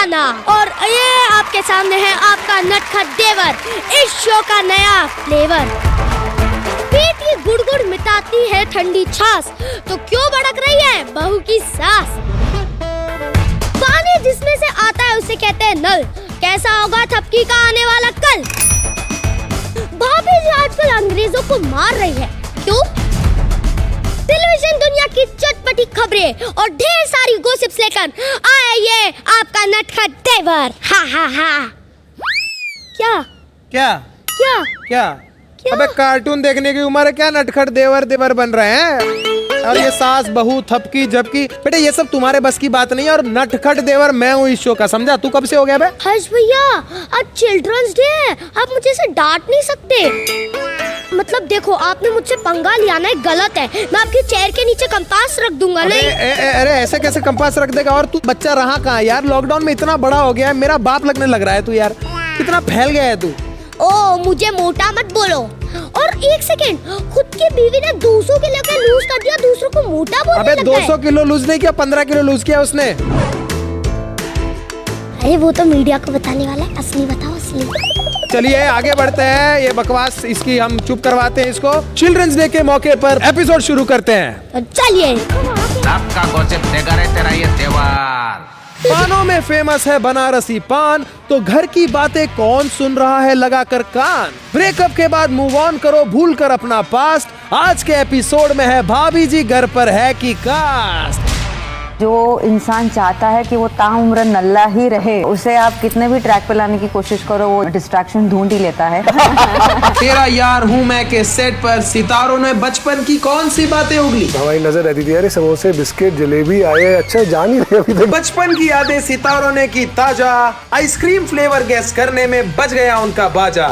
दीवाना। और ये आपके सामने है आपका नटखट देवर, इस शो का नया फ्लेवर। पेट की गुड़गुड़ मिटाती है ठंडी छाछ, तो क्यों भड़क रही है बहू की सास। पानी जिसमें से आता है उसे कहते हैं नल, कैसा होगा थपकी का आने वाला कल। भाभी जी आजकल अंग्रेजों को मार रही है, क्यों? टेलीविजन दुनिया की चटपटी खबरें और ढेर सारी गॉसिप्स लेकर आइए आपका नटखट देवर। हा हा हा। क्या क्या क्या क्या क्या? अबे कार्टून देखने की उम्र है क्या? नटखट देवर देवर बन रहे हैं और ये सास बहू थपकी झपकी, बेटे ये सब तुम्हारे बस की बात नहीं है। और नटखट देवर मैं हूँ इस शो का, समझा? तू कब से हो गया बे? हर्ष भैया आज चिल्ड्रंस डे है, आप मुझे ऐसे डांट नहीं सकते। मतलब देखो आपने मुझसे पंगा लिया ना, गलत है। मैं आपके चेयर के नीचे कंपास रख दूंगा। नहीं अरे ऐसे कैसे कंपास रख देगा? और तू बच्चा रहा कहाँ यार? लॉकडाउन में इतना बड़ा हो गया है, मेरा बाप लगने लग रहा है तू यार, कितना फैल गया है तू। ओ मुझे मोटा मत बोलो। और एक सेकेंड, खुद की बीवी ने 200 किलो का लूज कर दिया, दूसरों को मोटा बोलने अबे लगा है। 200 किलो लूज नहीं किया, 15 किलो लूज किया उसने। अरे वो तो मीडिया को बताने वाला है, असली बताओ असली। चलिए आगे बढ़ते हैं, ये बकवास इसकी हम चुप करवाते हैं इसको। चिल्ड्रंस डे के मौके पर एपिसोड शुरू करते हैं। तो चलिए। आपका गॉसिप देगा रे तेरा ये देवर। पानों में फेमस है बनारसी पान, तो घर की बातें कौन सुन रहा है लगाकर कान। ब्रेकअप के बाद मूव ऑन करो, भूल कर अपना पास्ट। आज के एपिसोड में है भाभी जी घर पर है कि कास्ट। जो इंसान चाहता है कि वो ताउम्र नल्ला ही रहे, उसे आप कितने भी ट्रैक पे लाने की कोशिश करो, वो डिस्ट्रैक्शन ढूंढ ही लेता है। तेरा यार हूँ मैं के सेट पर सितारों ने बचपन की कौन सी बातें उगली। हमारी नजर रहती थी अरे समोसे बिस्किट जलेबी आए, अच्छा जान ही रहे अभी तक। बचपन की यादें सितारों ने की ताजा, आइसक्रीम फ्लेवर गैस करने में बच गया उनका बाजा।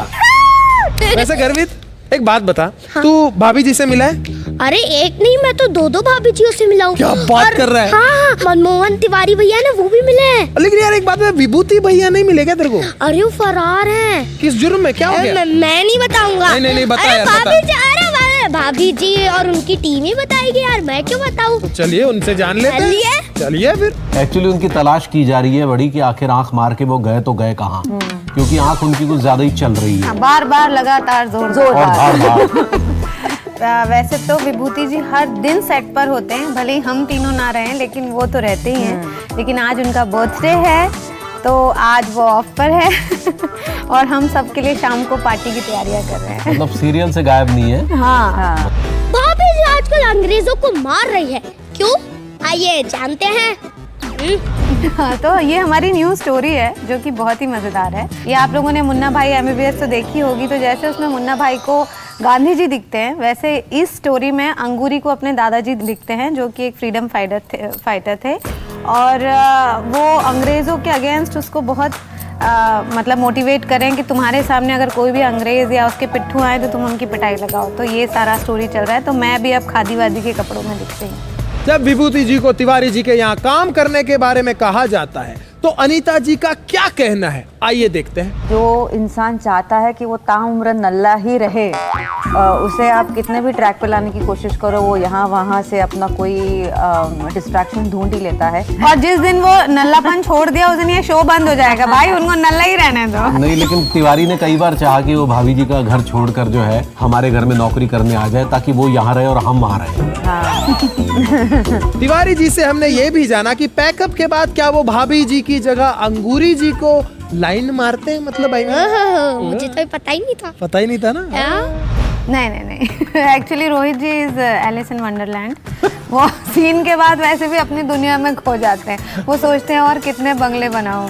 वैसे गर्वित एक बात बता, तू भाभी जी से मिला है? अरे एक नहीं, मैं तो दो भाभी जियों से मिला हूँ। क्या बात कर रहा है? हाँ, मनमोहन तिवारी भैया ना वो भी मिले हैं। लेकिन यार एक बात है, विभूति भैया नहीं मिले क्या तेरे को? अरे वो फरार है। किस जुर्म में? क्या हो गया? मैं नहीं बताऊंगा। नहीं बता अरे यार, भाभी बता। जी, अरे भाभी जी और उनकी टीम ही बताएगी यार, मैं क्यों बताऊँ? तो चलिए उनसे जान लेते हैं। चलिए फिर। एक्चुअली उनकी तलाश की जा रही है बड़ी, कि आखिर आंख मार के वो गए तो गए कहाँ, क्योंकि आंख उनकी कुछ ज्यादा ही चल रही है। बार बार लगातार और बार वैसे तो विभूति जी हर दिन सेट पर होते हैं, भले ही हम तीनों ना रहें लेकिन वो तो रहते ही हैं। लेकिन आज उनका बर्थडे है तो आज वो ऑफ पर है और हम सबके लिए शाम को पार्टी की तैयारियां कर रहे हैं। मतलब सीरियल से गायब नहीं है। हाँ। भाभी जी आजकल अंग्रेजों को मार रही है, क्यों? आइए जानते हैं। हाँ, तो ये हमारी न्यू स्टोरी है जो कि बहुत ही मजेदार है। ये आप लोगों ने मुन्ना भाई MBBS तो देखी होगी, तो जैसे उसमें मुन्ना भाई को गांधी जी दिखते हैं, वैसे इस स्टोरी में अंगूरी को अपने दादाजी दिखते हैं जो कि एक फ्रीडम फाइटर थे और वो अंग्रेज़ों के अगेंस्ट उसको बहुत मतलब मोटिवेट करें कि तुम्हारे सामने अगर कोई भी अंग्रेज़ या उसके पिट्ठू आए तो तुम उनकी पिटाई लगाओ। तो ये सारा स्टोरी चल रहा है। तो मैं भी अब खादी वादी के कपड़ों में दिखती हूँ। जब विभूति जी को तिवारी जी के यहाँ काम करने के बारे में कहा जाता है तो अनीता जी का क्या कहना है, आइए देखते हैं। जो इंसान चाहता है कि वो ताउम्र नल्ला ही रहे, उसे आप कितने भी ट्रैक पे लाने की कोशिश करो, वो यहाँ वहाँ से अपना कोई डिस्ट्रैक्शन ढूंढ ही लेता है। और जिस दिन वो नल्लापन छोड़ दिया उस दिन ये शो बंद हो जाएगा। भाई उनको नल्ला ही रहने दो। नहीं, लेकिन तिवारी ने कई बार चाहा कि वो भाभी जी का घर छोड़कर जो है हमारे घर में नौकरी करने आ जाए, ताकि वो यहाँ रहे और हम वहाँ रहे। तिवारी जी से हमने ये भी जाना कि पैकअप के बाद क्या वो भाभी जी की जगह अंगूरी जी को लाइन मारते हैं, मतलब भाई मुझे तो पता ही नहीं था। पता ही नहीं था ना। नहीं actually Rohit ji is Alice in Wonderland. वो सीन के बाद वैसे भी अपनी दुनिया में खो जाते हैं। वो सोचते हैं और कितने बंगले बनाऊं।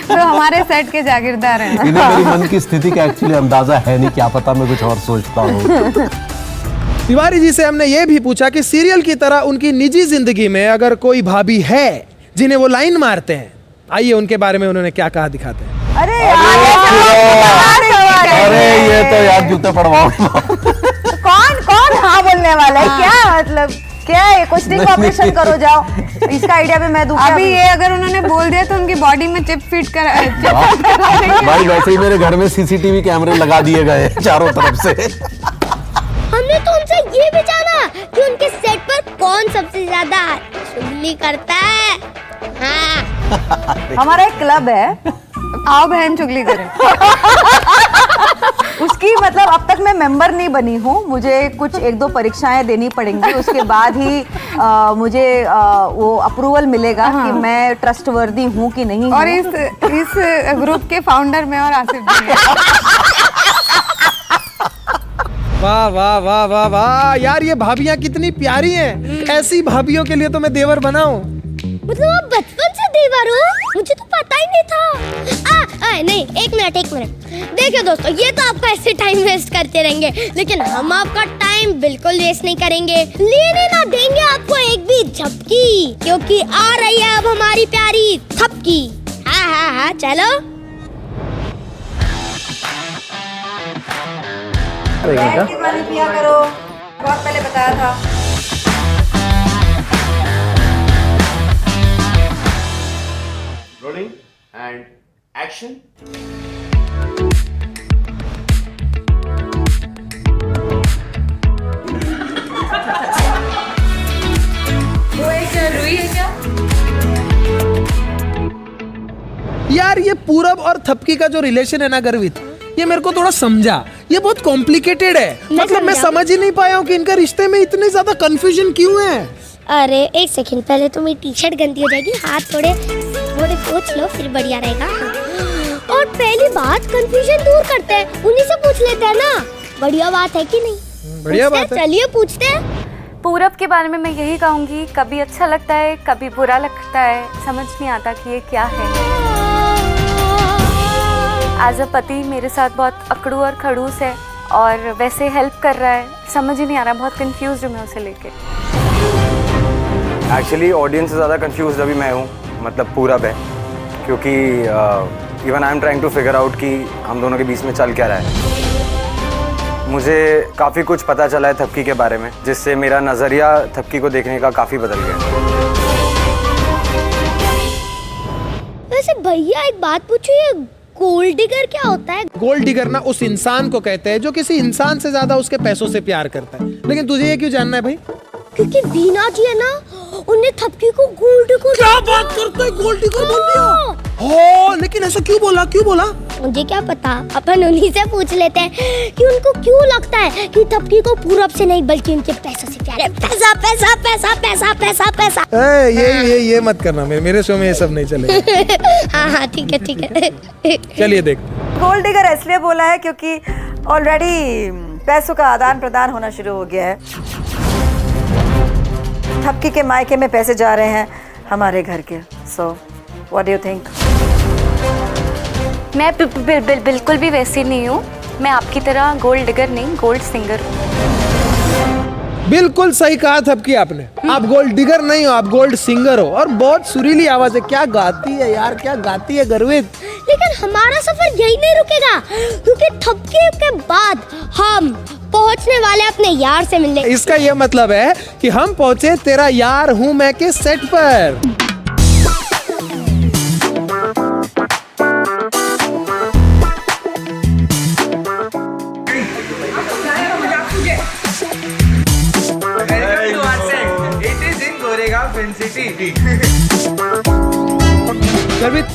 तो हमारे सेट के जागीरदार हैं। इन्हें मेरी मन की स्थिति का एक्चुअली अंदाजा है नहीं, क्या पता मैं कुछ और सोचता हूँ। तिवारी जी से हमने ये भी पूछा कि सीरियल की तरह उनकी निजी जिंदगी में अगर कोई भाभी है जिन्हें वो लाइन मारते हैं, आइए उनके बारे में उन्होंने क्या कहा दिखाते हैं। अरे ये तो यार जूते पड़वाओ। कौन हाँ बोलने वाला है? क्या मतलब क्या है? कुछ स्टिंग ऑपरेशन करो जाओ, इसका आइडिया भी मैं दूंगा। अभी ये अगर उन्होंने बोल दिया तो उनकी बॉडी में चिप फिट कर भाई वैसे ही मेरे घर में CCTV कैमरे लगा दिए गए चारों तरफ से। हमने तो उनसे ये भी जाना कि उनके सेट पर कौन सबसे ज्यादा चुगली करता है। हमारा एक क्लब है, आओ बहन चुगली करें। उसकी मतलब अब तक मैं मेंबर नहीं बनी हूँ, मुझे कुछ 1-2 परीक्षाएं देनी पड़ेंगी, उसके बाद ही मुझे वो अप्रूवल मिलेगा कि मैं ट्रस्टवर्दी हूँ कि नहीं और हूँ। इस ग्रुप के फाउंडर में और आसिफ जी हैं। वाह वाह वाह वाह वाह यार, ये भाभियां कितनी प्यारी हैं। ऐसी भाभियों के लिए तो मैं देवर बनाऊं। मतलब आप बचपन से देवर हो? मुझे तो पता ही नहीं था। नहीं, एक मिनट। देखिए दोस्तों, ये तो आपका ऐसे टाइम वेस्ट करते रहेंगे, लेकिन हम आपका टाइम बिल्कुल वेस्ट नहीं करेंगे। लेने ना देंगे आपको एक भी झपकी, क्योंकि आ रही है अब हमारी प्यारी थपकी। हाँ, चलो। पानी पिया करो, बहुत पहले बताया था। Rolling and action. यार ये पूरब और थपकी का जो रिलेशन है ना गर्वित, ये मेरे को थोड़ा समझा। ये बहुत कॉम्प्लिकेटेड है। मतलब मैं समझ ही नहीं पाया हूँ कि इनका रिश्ते में इतने ज्यादा कंफ्यूजन क्यों है। अरे एक सेकंड, पहले तो मेरी टी शर्ट गंदी हो जाएगी, हाथ थोड़े पोंछ लो, फिर बढ़िया रहेगा। और पहली बात, कंफ्यूजन दूर करते हैं, उन्हीं से पूछ लेते हैं ना। बढ़िया बात है कि नहीं? बढ़िया बात है। चलिए पूछते हैं। पूरब के बारे में मैं यही कहूँगी, कभी अच्छा लगता है, कभी बुरा लगता है, समझ नहीं आता कि ये क्या है। एज अ पति मेरे साथ बहुत अकड़ू और खड़ूस है, और वैसे हेल्प कर रहा है, समझ ही नहीं आ रहा, बहुत कंफ्यूज हूँ मैं उसे लेके। एक्चुअली ऑडियंस से ज़्यादा कंफ्यूज अभी मैं हूँ, मतलब पूरब है, क्योंकि even I am trying to figure out कि हम दोनों के बीच में चल क्या रहा है। मुझे काफ़ी कुछ पता चला है थपकी के बारे में, जिससे मेरा नज़रिया थपकी को देखने का काफ़ी बदल गया। वैसे भैया एक बात पूछूं, ये गोल्ड डिगर क्या होता है? गोल्ड डिगर ना उस इंसान को कहते हैं जो किसी इंसान से ज्यादा उसके पैसों से प्यार करता है। लेकिन तुझे ये क्यों जानना है भाई? क्योंकि वीना जी है ना, उन्हें थपकी को गोल्ड डिगर। क्या बात करते हैं, गोल्ड डिगर बोल दिया? हो, लेकिन ऐसा क्यों बोला? मुझे क्या पता, अपन उन्हीं से पूछ लेते हैं कि उनको क्यों लगता है कि थपकी को पूरब से नहीं बल्कि उनके पैसों से प्यार है। पैसा पैसा पैसा पैसा पैसा पैसा। ये मत करना, मेरे शो में ये सब नहीं चलेगा। हाँ ठीक है। चलिए देख। गोल्ड डिगर इसलिए बोला है क्योंकि ऑलरेडी पैसों का आदान प्रदान होना शुरू हो गया है। थपकी के मायके में पैसे जा रहे हैं हमारे घर के। So what do you think? मैं बिल्कुल भी वैसी नहीं हूँ, मैं आपकी तरह गोल्ड डिगर नहीं, गोल्ड सिंगर हूँ। बिल्कुल सही कहा थपकी आपने। आप गोल्ड डिगर नहीं हो, आप गोल्ड सिंगर हो। और बहुत सुरीली आवाज है। क्या गाती है यार, क्या गाती है गर्वित। लेकिन हमारा सफर यही नहीं रुकेगा, क्योंकि थपकी के बाद हम पहुंचने वाले अपने यार से मिलने। इसका ये मतलब है कि हम पहुंचे तेरा यार हूँ मैं के सेट पर। गर्वित,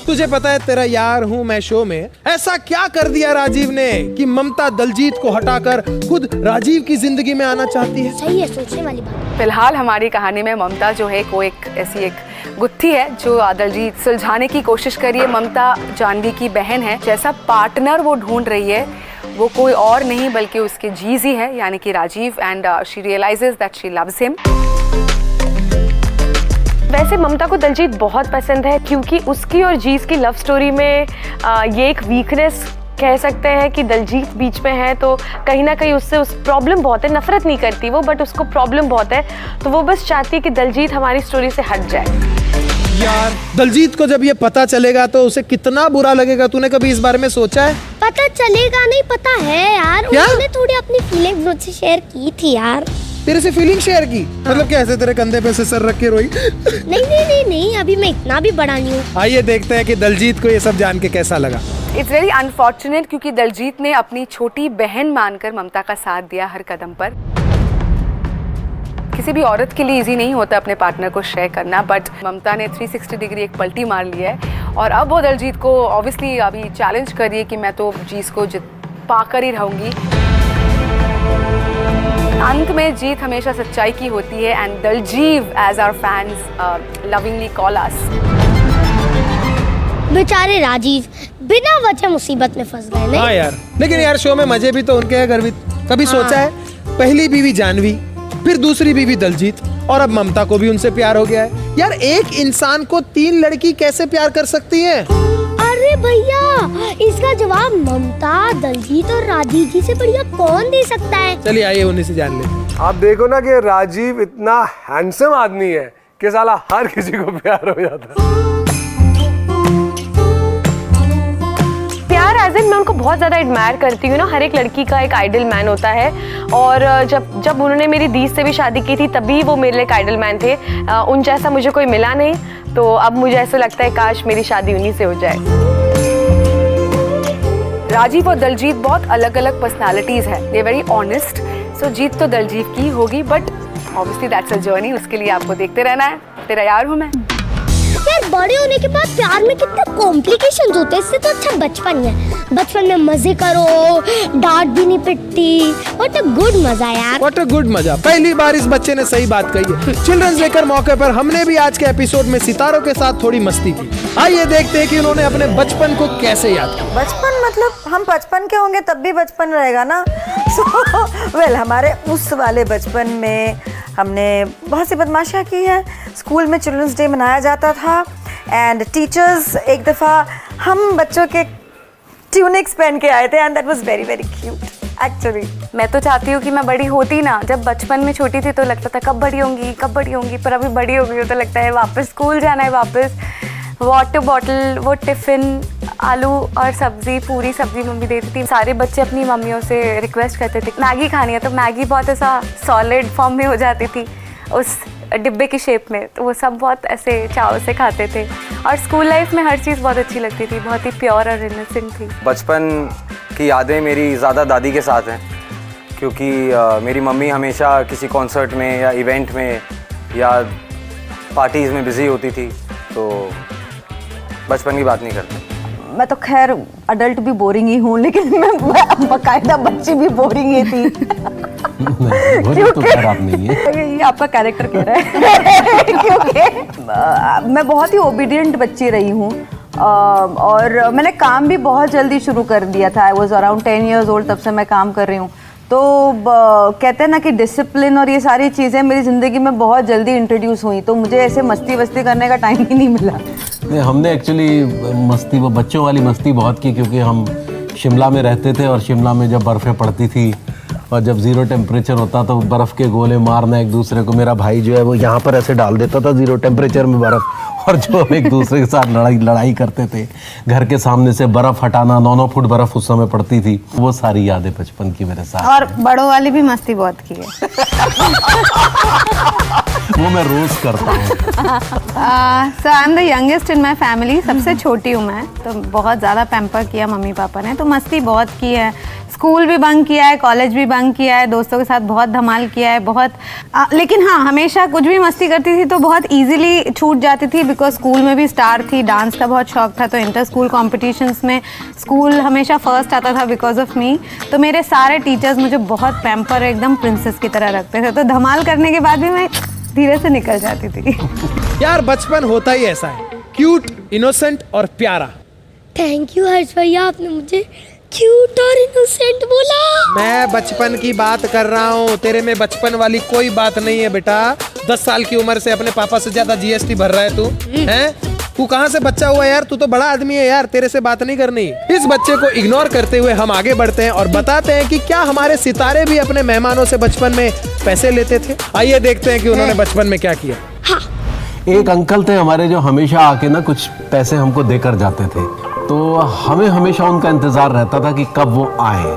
तुझे पता है तेरा यार हूँ मैं शो में ऐसा क्या कर दिया राजीव ने कि ममता दलजीत को हटाकर खुद राजीव की जिंदगी में आना चाहती है। सही है, सोचने वाली बात। फिलहाल हमारी कहानी में ममता जो है वो एक ऐसी एक गुत्थी है जो दलजीत सुलझाने की कोशिश कर रही है। ममता जानवी की बहन है, जैसा पार्टनर वो ढूंढ रही है वो कोई और नहीं बल्कि उसके जीज ही है, यानी कि Rajiv. And she realises that she loves him. वैसे ममता को दलजीत बहुत पसंद है, क्योंकि उसकी और जीज की लव स्टोरी में ये एक वीकनेस कह सकते हैं कि दलजीत बीच में है, तो कहीं ना कहीं उससे उस प्रॉब्लम बहुत है। नफरत नहीं करती वो, बट उसको प्रॉब्लम बहुत है, तो वो बस चाहती है कि दलजीत हमारी स्टोरी से हट जाए। यार दलजीत को जब ये पता चलेगा तो उसे कितना बुरा लगेगा, तूने कभी इस बारे में सोचा है? पता चलेगा नहीं, पता है यार। उन्होंने थोड़ी अपनी फीलिंग्स मुझसे शेयर की थी यार। तेरे से फीलिंग शेयर की? मतलब क्या ऐसे तेरे कंधे पे से सर रख के रोई? नहीं, अभी मैं इतना भी बड़ा नहीं हूँ। आइए देखते हैं कि दलजीत को ये सब जान के कैसा लगा। इट्स वेरी अनफॉर्चुनेट, क्योंकि दलजीत ने अपनी छोटी बहन मानकर ममता का साथ दिया हर कदम पर, किसी भी औरत के लिए इजी नहीं होता अपने पार्टनर को शेयर करना, बट ममता ने 360 डिग्री एक पलटी मार ली है और अब वो दलजीत को ऑब्वियसली अभी चैलेंज कर रही है कि मैं तो जीत को पाकर ही रहूंगी। अंत में जीत हमेशा सच्चाई की होती है and Daljeev as our fans lovingly call us. बेचारे राजीव बिना वजह मुसीबत में फंस गए नहीं? हाँ यार, लेकिन यार शो में मजे भी तो उनके हैं गर्वित। कभी सोचा है पहली बीवी जानवी, फिर दूसरी बीवी दलजीत और अब ममता को भी उनसे प्यार हो गया है। यार एक इंसान को 3 लड़की कैसे प्यार कर सकती है? अरे भैया, इसका जवाब ममता, दलजीत और राजीव जी से बढ़िया कौन दे सकता है? चलिए आइए उन्हीं से जान ले। आप देखो ना कि राजीव इतना हैंडसम आदमी है कि साला हर किसी को प्यार हो जाता है। प्यार एज इन मैं उनको बहुत ज़्यादा एडमायर करती हूँ ना। हर एक लड़की का एक आइडल मैन होता है और जब उन्होंने मेरी दी से भी शादी की थी तभी वो मेरे लिए एक आइडल मैन थे। उन जैसा मुझे कोई मिला नहीं, तो अब मुझे ऐसा लगता है काश मेरी शादी उन्हीं से हो जाए। राजीव और दलजीत बहुत अलग अलग पर्सनालिटीज हैं, दे वेरी ऑनेस्ट। सो जीत तो दलजीत की होगी, but obviously that's a journey, उसके लिए आपको देखते रहना है। तेरा यार हूँ मैं। यार बड़े होने के बाद प्यार में कितने कॉम्प्लिकेशंस होते हैं, इससे तो अच्छा बचपन है। बचपन में मजे करो, डांट भी नहीं पिटती। व्हाट अ गुड मजा यार, व्हाट अ गुड मजा। पहली बार इस बच्चे ने सही बात कही है। चिल्ड्रंस डे के मौके पर हमने भी आज के एपिसोड में सितारों के साथ थोड़ी मस्ती की। आइए देखते हैं कि उन्होंने अपने बचपन को कैसे याद किया। बचपन मतलब हम 55 के होंगे तब भी बचपन रहेगा ना। वेल हमारे उस वाले बचपन में हमने बहुत सी बदमाशियाँ की हैं। स्कूल में चिल्ड्रंस डे मनाया जाता था एंड टीचर्स एक दफ़ा हम बच्चों के ट्यूनिक्स पहन के आए थे and that was very very cute actually. मैं तो चाहती हूँ कि मैं बड़ी होती ना। जब बचपन में छोटी थी तो लगता था कब बड़ी होंगी कब बड़ी होंगी, पर अभी बड़ी हो गई हो तो लगता है वापस स्कूल जाना है, वापस वाटर बॉटल, वो टिफ़िन, आलू और सब्जी, पूरी सब्जी मम्मी देती थी। सारे बच्चे अपनी मम्मियों से रिक्वेस्ट करते थे मैगी खानी है, तो मैगी बहुत ऐसा सॉलिड फॉर्म में हो जाती थी उस डिब्बे की शेप में, तो वो सब बहुत ऐसे चाव से खाते थे। और स्कूल लाइफ में हर चीज़ बहुत अच्छी लगती थी, बहुत ही प्योर और इनोसेंट थी। बचपन की यादें मेरी ज़्यादा दादी के साथ हैं, क्योंकि मेरी मम्मी हमेशा किसी कॉन्सर्ट में या इवेंट में या पार्टीज़ में बिज़ी होती थी, तो बचपन की बात नहीं करते। मैं तो खैर अडल्ट भी बोरिंग ही हूँ, लेकिन मैं बाकायदा बच्ची भी बोरिंग ही थी। तो खराब नहीं है, ये आपका कैरेक्टर कह रहा है। क्योंकि मैं बहुत ही ओबीडियंट बच्ची रही हूँ और मैंने काम भी बहुत जल्दी शुरू कर दिया था। I was around 10 years old, तब से मैं काम कर रही हूँ। तो कहते हैं ना कि डिसिप्लिन और ये सारी चीज़ें मेरी ज़िंदगी में बहुत जल्दी इंट्रोड्यूस हुई, तो मुझे ऐसे मस्ती वस्ती करने का टाइम ही नहीं मिला। नहीं, हमने एक्चुअली मस्ती, वो बच्चों वाली मस्ती बहुत की, क्योंकि हम शिमला में रहते थे और शिमला में जब बर्फ़ें पड़ती थी और जब 0 टेम्परेचर होता तो बर्फ़ के गोले मारना एक दूसरे को। मेरा भाई जो है वो यहाँ पर ऐसे डाल देता था 0 टेम्परेचर में बर्फ़, और जो हम एक दूसरे के साथ लड़ाई करते थे। घर के सामने से बर्फ़ हटाना, 9 फुट बर्फ़ उस समय पड़ती थी। वो सारी यादें बचपन की मेरे साथ। और बड़ों वाली भी मस्ती बहुत की है। वो मैं रोज करता हूँ। So I am the youngest in my family, सबसे छोटी हूँ मैं, तो बहुत ज़्यादा पैम्पर किया मम्मी पापा ने, तो मस्ती बहुत की है। स्कूल भी बंक किया है, कॉलेज भी बंक किया है, दोस्तों के साथ बहुत धमाल किया है, बहुत लेकिन हाँ, हमेशा कुछ भी मस्ती करती थी तो बहुत इजीली छूट जाती थी, बिकॉज स्कूल में भी स्टार थी, डांस का बहुत शौक था, तो इंटर स्कूल कॉम्पिटिशन्स में स्कूल हमेशा फर्स्ट आता था बिकॉज ऑफ मी। तो मेरे सारे टीचर्स मुझे बहुत पैम्पर, एकदम प्रिंसेस की तरह रखते थे, तो धमाल करने के बाद भी मैं धीरे से निकल जाती थी। यार बचपन होता ही ऐसा है, क्यूट, इनोसेंट और प्यारा। थैंक यू हर्ष भैया, आपने मुझे क्यूट और इनोसेंट बोला। मैं बचपन की बात कर रहा हूँ, तेरे में बचपन वाली कोई बात नहीं है बेटा। 10 साल की उम्र से अपने पापा से ज्यादा GST भर रहा है तू, हैं? तू कहाँ से बच्चा हुआ यार? तू तो बड़ा आदमी है यार, तेरे से बात नहीं करनी। इस बच्चे को इग्नोर करते हुए हम आगे बढ़ते हैं और बताते हैं कि क्या हमारे सितारे भी अपने मेहमानों से बचपन में पैसे लेते थे। आइए देखते हैं कि उन्होंने बचपन में क्या किया। हाँ। एक अंकल थे हमारे जो हमेशा आके ना कुछ पैसे हमको देकर जाते थे, तो हमें हमेशा उनका इंतज़ार रहता था कि कब वो आए।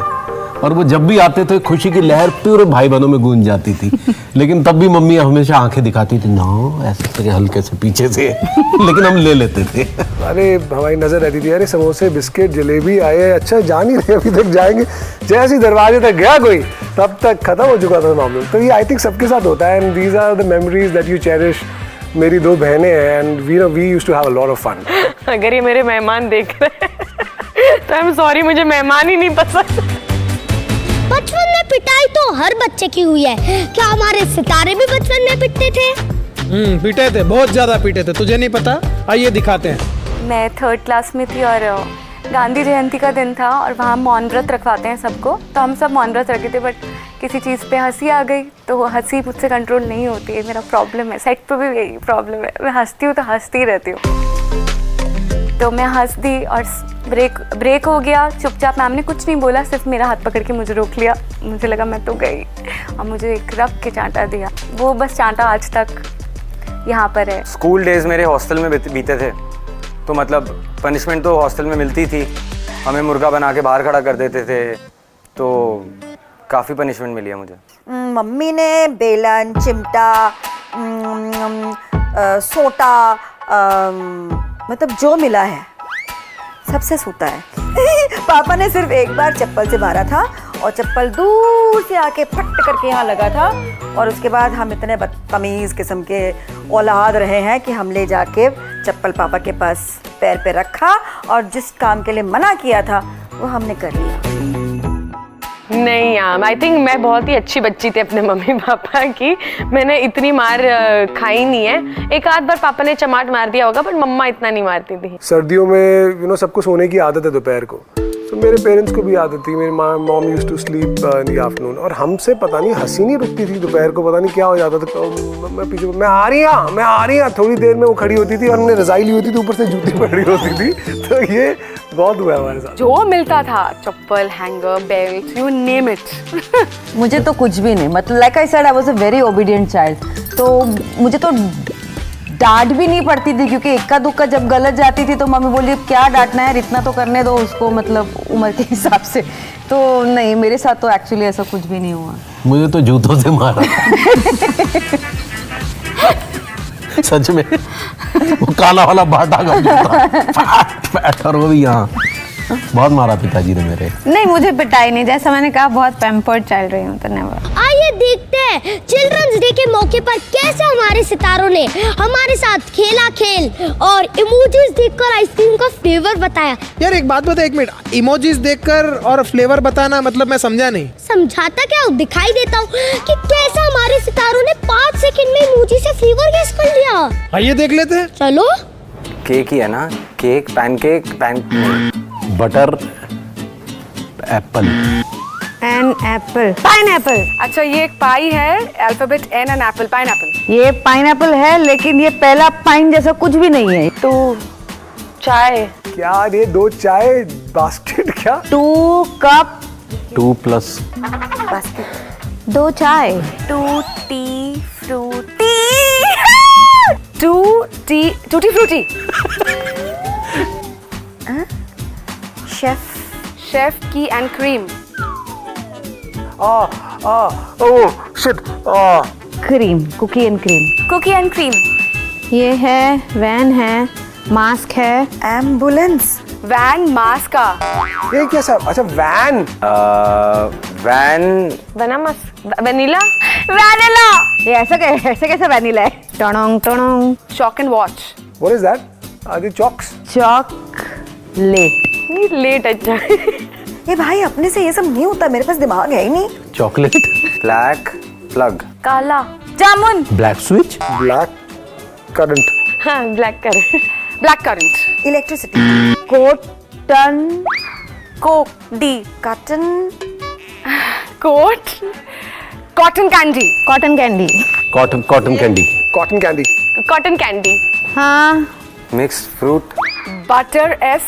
और वो जब भी आते थे खुशी की लहर पूरे भाई बहनों में गूंज जाती थी। लेकिन तब भी मम्मी हमेशा आंखें दिखाती थी, ना ऐसे करके हल्के से पीछे से लेकिन हम ले लेते थे। अरे हमारी नजर रहती थी, अरे समोसे बिस्किट जलेबी आए, अच्छा जा नहीं रहे, अभी तक जाएंगे। जैसे ही दरवाजे तक गया कोई, तब तक खत्म हो चुका था मामला। तो ये आई थिंक सबके साथ होता है, and these are the memories that you cherish. मेरी 2 बहनें हैं and we used to have a lot of fun. अगर ये मेरे मेहमान देख रहे हैं तो आई एम सॉरी, मुझे मेहमान ही नहीं पसंद। बचपन में पिटाई तो हर बच्चे की हुई है। क्या हमारे सितारे भी बचपन में पिटते थे? पीटे थे, बहुत ज्यादा पीटे थे। तुझे नहीं पता? आइए दिखाते हैं। मैं 3rd क्लास में थी और गांधी जयंती का दिन था और वहाँ मौन व्रत रखवाते हैं सबको, तो हम सब मौन व्रत रखे थे। बट किसी चीज़ पे हंसी आ गई तो वो हंसी मुझसे कंट्रोल नहीं होती है, मेरा प्रॉब्लम है। सेट पे भी यही प्रॉब्लम है, मैं हंसती हूँ तो हंसती रहती हूँ। तो मैं हंस दी और ब्रेक हो गया। चुपचाप मैम ने कुछ नहीं बोला, सिर्फ मेरा हाथ पकड़ के मुझे रोक लिया। मुझे लगा मैं तो गई और मुझे एक रख के चांटा दिया। वो बस चांटा आज तक यहाँ पर है। स्कूल डेज मेरे हॉस्टल में बीते थे, तो मतलब पनिशमेंट तो हॉस्टल में मिलती थी। हमें मुर्गा बना के बाहर खड़ा कर देते थे, तो काफ़ी पनिशमेंट मिली है मुझे। मम्मी ने बेलन, चिमटा, सोटा, मतलब जो मिला है सबसे सूता है। पापा ने सिर्फ एक बार चप्पल से मारा था और चप्पल दूर से आके फट करके यहाँ लगा था, और उसके बाद हम इतने बदतमीज़ किस्म के औलाद रहे हैं कि हम ले जाके चप्पल पापा के पास पैर पे रखा और जिस काम के लिए मना किया था वो हमने कर लिया। नहीं यार, आई थिंक मैं बहुत ही अच्छी बच्ची थी अपने मम्मी पापा की। मैंने इतनी मार खाई नहीं है। एक आध बार पापा ने चमाट मार दिया होगा, पर मम्मा इतना नहीं मारती थी। सर्दियों में सबको सोने की आदत है दोपहर को, तो मेरे पेरेंट्स को भी आदत थी। मेरी mom used to sleep in the afternoon, और हमसे पता नहीं हंसी नहीं रुकती थी दोपहर को, पता नहीं क्या हो जाता था। तो मैं पीछे, मैं आ रही हूँ। थोड़ी देर में वो खड़ी होती थी और हमने रजाई ली होती थी, ऊपर से जूती पकड़ी होती थी। तो ये बहुत हुआ हमारे साथ। जो मिलता था, चप्पल, hanger, belt, you name it. मुझे तो कुछ भी नहीं, मतलब like I said I was a very obedient child. तो मुझे तो डांट भी नहीं पड़ती थी, क्योंकि इक्का दुक्का जब गलत जाती थी तो मम्मी बोली क्या डांटना है, इतना तो करने दो उसको, मतलब उम्र के हिसाब से। तो नहीं, मेरे साथ तो एक्चुअली ऐसा कुछ भी नहीं हुआ। मुझे तो जूतों से मारा। सच में, वो काला वाला बाटा का जूता, फैट, और वो भी यहाँ बहुत मारा पिताजी ने मेरे। नहीं, मुझे पिटाई नहीं, जैसा मैंने कहा बहुत पैम्पर्ड चाइल्ड रही हूँ, तो नेवर। आइए देखते हैं चिल्ड्रंस डे के मौके पर कैसे हमारे सितारों ने हमारे साथ खेला खेल और इमोजीज देखकर आइसक्रीम का फ्लेवर बताया। यार एक बात बता, 1 मिनट, इमोजीज देखकर और फ्लेवर बताना मतलब मैं समझा नहीं। समझाता क्या हूँ, दिखाई देता हूँ कि कैसे हमारे सितारों ने 5 सेकंड में इमोजी से फ्लेवर गेस कर लिया। आइए देख लेते हैं। चलो। केक ही है ना, cake, pancake, butter, apple, an apple, pineapple. अच्छा, ये एक पाई है, alphabet N and apple, pineapple. ये पाइनएप्पल है, लेकिन ये पहला पाइन जैसा कुछ भी नहीं है। 2 चाय, क्या ये 2 चाय बास्केट, क्या 2 कप, 2 प्लस 2 चाय, 2 टी फ्रूटी, 2 टी टूटी फ्रूटी, शेफ की and cream, cream, cookie and cream, cookie and cream, ये है वैन है, मास्क है, एम्बुलेंस, वैन, मास्क का, ये क्या सब? अच्छा वैन, वनीला, वैनिला, ये ऐसा कैसे वैनिला है? टोंग टोंग, chalk and watch, what is that? Are they chalks? Chocolate. Late. अच्छा, ये भाई अपने से ये सब नहीं होता, मेरे पास दिमाग है ही नहीं। Chocolate, black plug, kala jamun, black switch, black current, हाँ black current, black current, electricity, cotton, coke, D, cotton, coat, cotton candy, cotton candy, cotton candy, cotton candy, cotton candy, हाँ mixed fruit, butter S,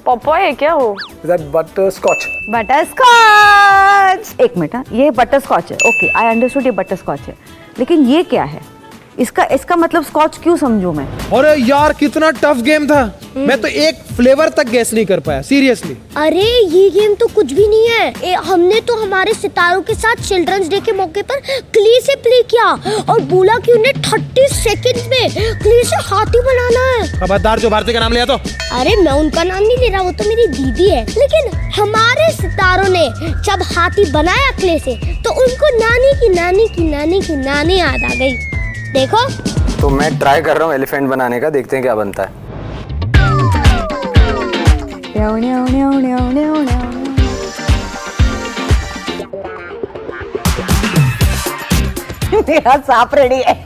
Popeye है क्या वो? Is that butterscotch? Butterscotch. एक मिनट, ये butterscotch है, okay I understood, ये butterscotch है, लेकिन ये क्या है? इसका मतलब स्कॉच क्यों समझूं मैं? अरे यार कितना टफ गेम था, मैं तो एक फ्लेवर तक गेस नहीं कर पाया सीरियसली। अरे ये गेम तो कुछ भी नहीं है। हमने तो हमारे सितारों के साथ चिल्ड्रंस डे के मौके पर क्ले से प्ले किया और बोला कि उन्हें 30 सेकंड्स में क्ले से हाथी बनाना है। खबरदार जो भारती का नाम लिया तो। अरे मैं उनका नाम नहीं ले रहा, वो तो मेरी दीदी है। लेकिन हमारे सितारों ने जब हाथी बनाया क्ले से तो उनको नानी की नानी की नानी की नानी याद आ गई। देखो तो मैं ट्राई कर रहा हूँ एलिफेंट बनाने का, देखते हैं क्या बनता है। मेरा सांप रेडी है।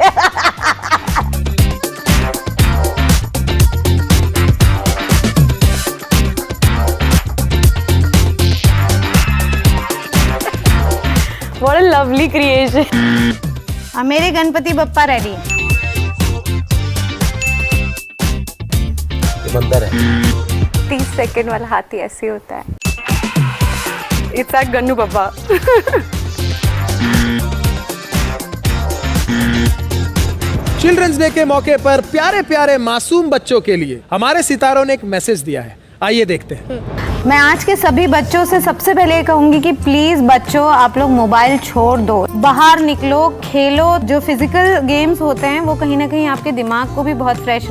What a lovely creation. मेरे गणपति बप्पा रेडी। बंदर है। 30 सेकंड वाला हाथी ऐसे होता है। इट्स अ गन्नू पापा। चिल्ड्रंस डे के मौके पर प्यारे प्यारे मासूम बच्चों के लिए हमारे सितारों ने एक मैसेज दिया है, आइए देखते हैं। मैं आज के सभी बच्चों से सबसे पहले ये कहूंगी कि प्लीज बच्चों आप लोग मोबाइल छोड़ दो, बाहर निकलो, खेलो। जो फिजिकल गेम्स होते हैं वो कहीं ना कहीं आपके दिमाग को भी बहुत फ्रेश